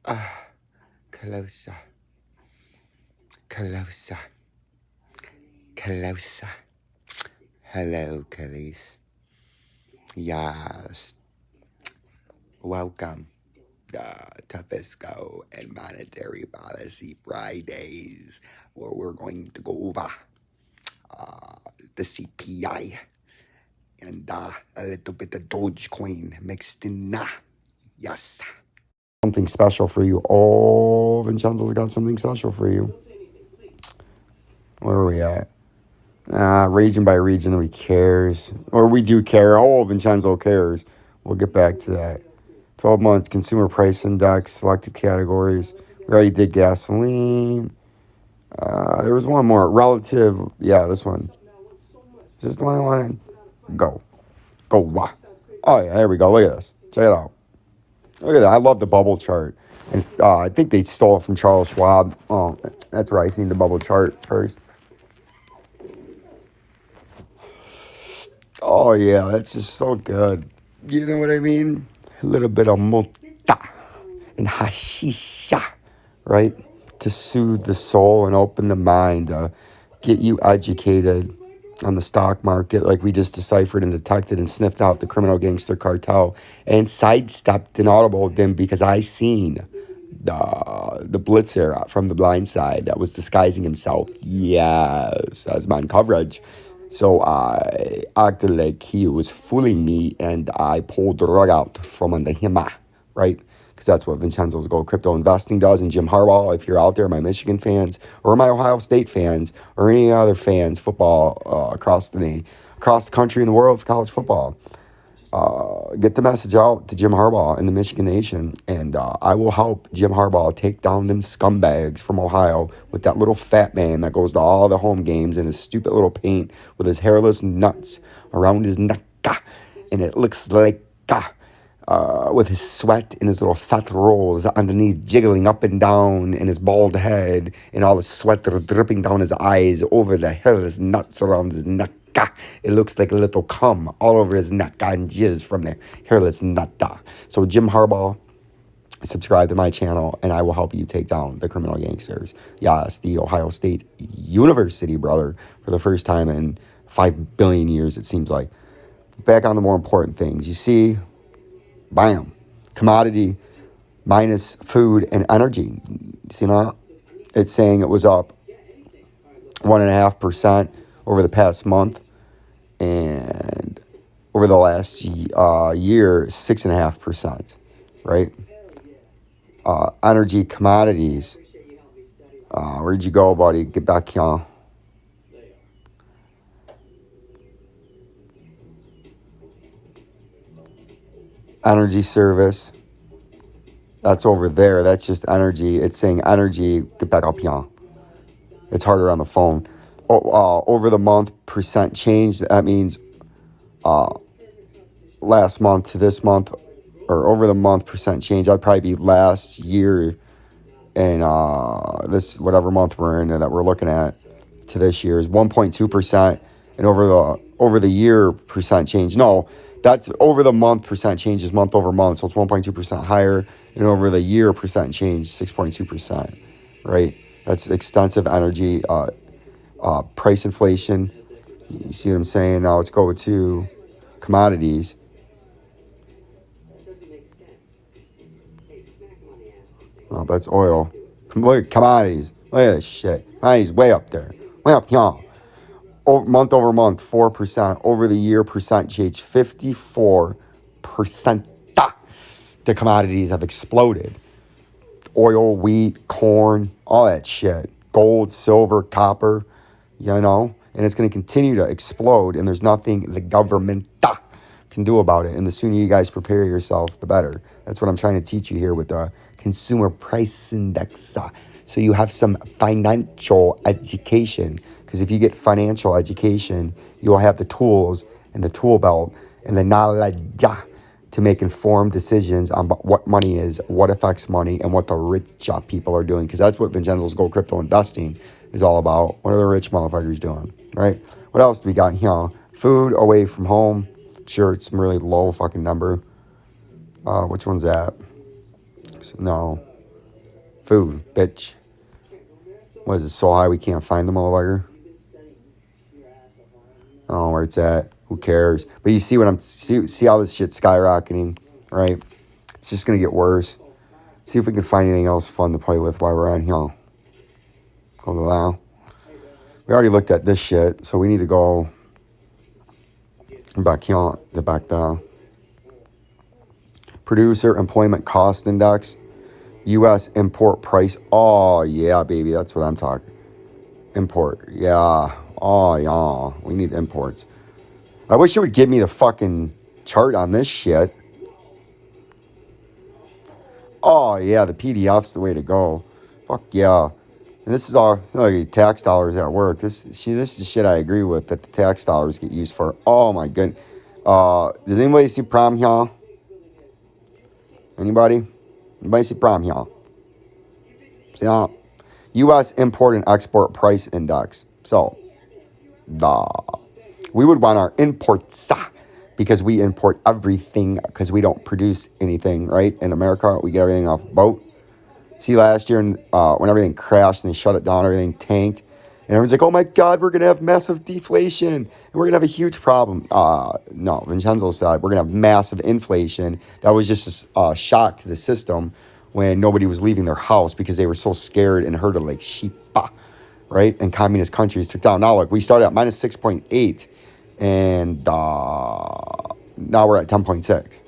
Closer. Closer. Closer. Hello, Khalees. Yes. Welcome to Fiscal and Monetary Policy Fridays, where we're going to go over the CPI and a little bit of Dogecoin mixed in. Yes. Something special for you. Oh, Vincenzo's got something special for you. Where are we at? Region by region, we cares. Or we do care. Oh, Vincenzo cares. We'll get back to that. 12 months consumer price index, selected categories. We already did gasoline. There was one more. Relative. Yeah, this one. Is this the one I wanted? Go. Go. Oh, yeah, there we go. Look at this. Check it out. Look at that. I love the bubble chart. And I think they stole it from Charles Schwab. Oh, that's where I seen the bubble chart first. Oh, yeah, that's just so good. You know what I mean? A little bit of mota and hashisha, right? To soothe the soul and open the mind, get you educated on the stock market like we just deciphered and detected and sniffed out the criminal gangster cartel and sidestepped and audibled them because I seen the blitzer from the blind side that was disguising himself. Yes, as my coverage. So I acted like he was fooling me, and I pulled the rug out from under him, right? Because that's what Vincenzo's Gold Crypto Investing does. And Jim Harbaugh, if you're out there, my Michigan fans, or my Ohio State fans, or any other fans, football across the country and the world of college football, get the message out to Jim Harbaugh and the Michigan Nation, and I will help Jim Harbaugh take down them scumbags from Ohio with that little fat man that goes to all the home games in his stupid little paint with his hairless nuts around his neck, and it looks like with his sweat and his little fat rolls underneath jiggling up and down in his bald head and all the sweat dripping down his eyes over the hairless nuts around his neck. It looks like a little cum all over his neck and jizz from the hairless nut. So Jim Harbaugh, subscribe to my channel and I will help you take down the criminal gangsters. Yes, the Ohio State University, brother, for the first time in 5 billion years, it seems like. Back on the more important things. You see, bam, commodity minus food and energy. See that? It's saying it was up 1.5% over the past month. And over the last year, 6.5%, right? Energy commodities. Where'd you go, buddy? Get back here. Energy service. That's over there. That's just energy. It's saying energy. Get back up here. It's harder on the phone. Over the month, percent change. That means last month to this month, or over the month, percent change. That'd probably be last year and this whatever month we're in that we're looking at to this year is 1.2%, and over the year percent change. No, that's over the month percent change is month over month, so it's 1.2% higher, and over the year percent change 6.2%, right? That's extensive energy price inflation. You see what I'm saying? Now let's go to commodities. Oh, that's oil. Look at commodities. Look at this shit. Commodities way up there. Way up here. Month over month, 4%. Over the year, percent change, 54%. The commodities have exploded. Oil, wheat, corn, all that shit. Gold, silver, copper, you know. And it's going to continue to explode. And there's nothing the government can do about it. And the sooner you guys prepare yourself, the better. That's what I'm trying to teach you here with the consumer price index. So you have some financial education. Because if you get financial education, you'll have the tools and the tool belt and the knowledge to make informed decisions on what money is, what affects money, and what the rich people are doing. Because that's what Vincenzo's Gold Crypto Investing is all about. What are the rich motherfuckers doing, right? What else do we got here? Food away from home. Sure, it's some really low fucking number. Which one's that? No. Food, bitch. What is it, so high we can't find the motherfucker? I don't know where it's at. Who cares? But you see what see how this shit's skyrocketing, right? It's just gonna get worse. See if we can find anything else fun to play with while we're on here. Go to now. We already looked at this shit, so we need to go back here, back down. Producer Employment Cost Index, U.S. Import Price. Oh yeah, baby, that's what I'm talking. Import, yeah. Oh yeah, we need imports. I wish it would give me the fucking chart on this shit. Oh yeah, the PDF's the way to go. Fuck yeah. And this is all like tax dollars at work. This is shit I agree with that the tax dollars get used for. Oh my goodness. Does anybody see problem here? Anybody? Anybody see problem here? See that? U.S. Import and Export Price Index. So, we would want our imports because we import everything because we don't produce anything, right? In America, we get everything off the boat. See, last year when everything crashed and they shut it down, everything tanked. And everyone's like, oh my God, we're going to have massive deflation. And we're going to have a huge problem. No, Vincenzo said we're going to have massive inflation. That was just a shock to the system when nobody was leaving their house because they were so scared and herded like sheep, right? And communist countries took down. Now, look, we started at minus 6.8 and now we're at 10.6.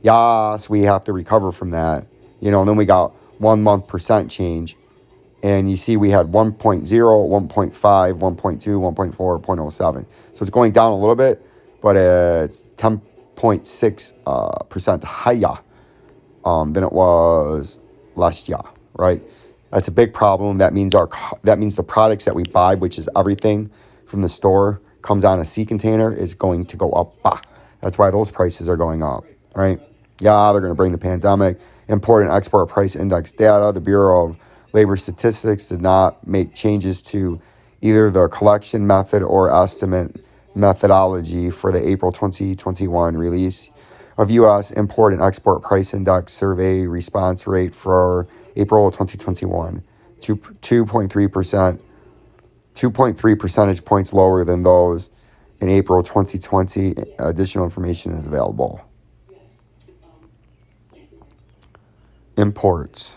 Yes, we have to recover from that. You know, and then we got 1 month percent change. And you see we had 1.0, 1.5, 1.2, 1.4, 0.07. So it's going down a little bit, but it's 10.6% higher than it was last year, right? That's a big problem. That means the products that we buy, which is everything from the store, comes on a sea container, is going to go up. That's why those prices are going up, right? Yeah, they're going to bring the pandemic. Import and export price index data. The Bureau of Labor Statistics did not make changes to either the collection method or estimate methodology for the April 2021 release of U.S. Import and Export Price Index survey response rate for April 2021, 2.3%, 2.3 percentage points lower than those in April 2020. Additional information is available. Imports.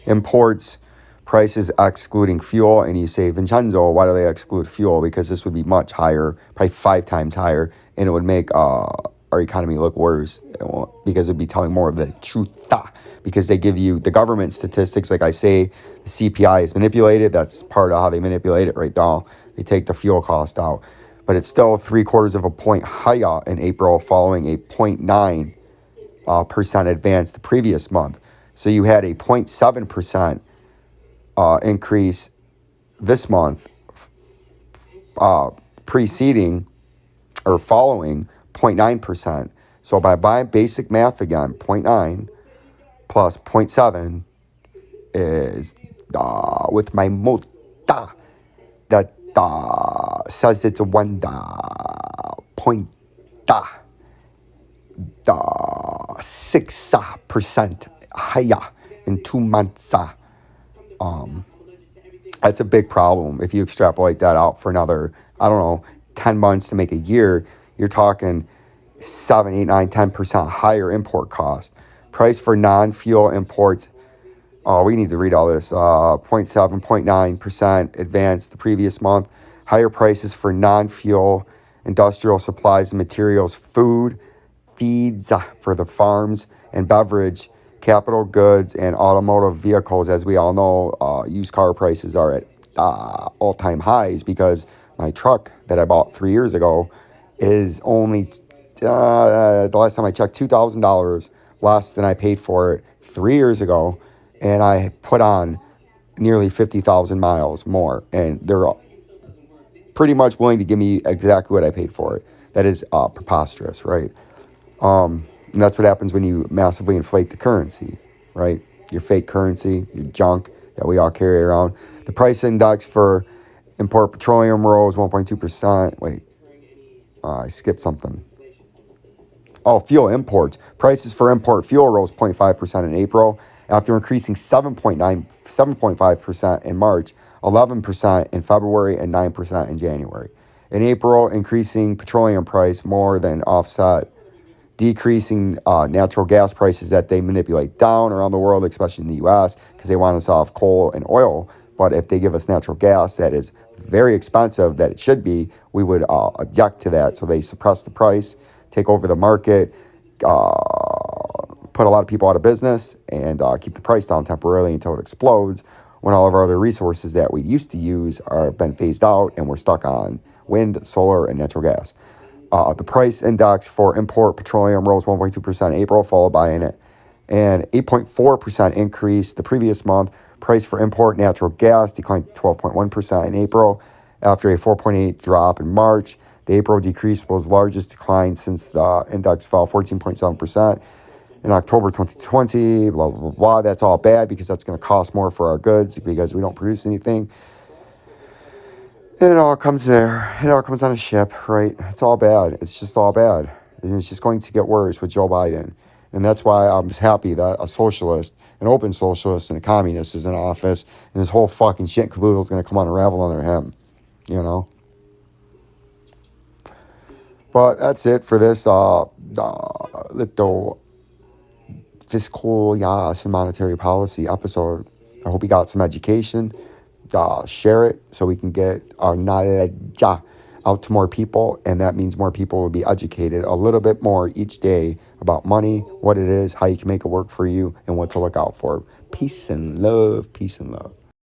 Imports prices excluding fuel, and you say, Vincenzo, why do they exclude fuel? Because this would be much higher, probably 5 times higher, and it would make our economy look worse because it would be telling more of the truth. Because they give you the government statistics, like I say, the CPI is manipulated. That's part of how they manipulate it right now. They take the fuel cost out. But it's still 0.75 of a point higher in April following a 0.9% advance the previous month. So you had a 0.7% increase this month preceding or following 0.9%. So by buying basic math again, 0.9 plus 0.7 is with my multa that says it's a 1.6% higher in 2 months. That's a big problem. If you extrapolate that out for another, 10 months to make a year, you're talking 7, 8, 9, 10% higher import cost. Price for non-fuel imports, we need to read all this, 0.7, 0.9% advance the previous month. Higher prices for non-fuel industrial supplies and materials, food, feeds for the farms, and beverage, capital goods, and automotive vehicles. As we all know, used car prices are at all-time highs because my truck that I bought 3 years ago is only, the last time I checked, $2,000 less than I paid for it 3 years ago, and I put on nearly 50,000 miles more, and they're pretty much willing to give me exactly what I paid for it. That is preposterous, right? And that's what happens when you massively inflate the currency, right? Your fake currency, your junk that we all carry around. The price index for import petroleum rose 1.2%. Wait, I skipped something. Oh, fuel imports. Prices for import fuel rose 0.5% in April after increasing 7.5% in March, 11% in February, and 9% in January. In April, increasing petroleum price more than offset decreasing natural gas prices that they manipulate down around the world, especially in the U.S., because they want us off coal and oil. But if they give us natural gas that is very expensive, that it should be, we would object to that. So they suppress the price, take over the market, put a lot of people out of business, and keep the price down temporarily until it explodes, when all of our other resources that we used to use are been phased out and we're stuck on wind, solar, and natural gas. The price index for import petroleum rose 1.2% in April, followed by an 8.4% increase the previous month. Price for import natural gas declined 12.1% in April after a 4.8% drop in March. The April decrease was the largest decline since the index fell 14.7% in October 2020, blah, blah, blah, blah. That's all bad because that's going to cost more for our goods because we don't produce anything. And it all comes there. It all comes on a ship, right? It's all bad. It's just all bad. And it's just going to get worse with Joe Biden. And that's why I'm just happy that a socialist, an open socialist, and a communist is in office. And this whole fucking shit caboodle is going to come unravel under him. You know? But that's it for this little fiscal and monetary policy episode. I hope you got some education. Share it so we can get our knowledge out to more people, and that means more people will be educated a little bit more each day about money, what it is, how you can make it work for you, and what to look out for. Peace and love. Peace and love.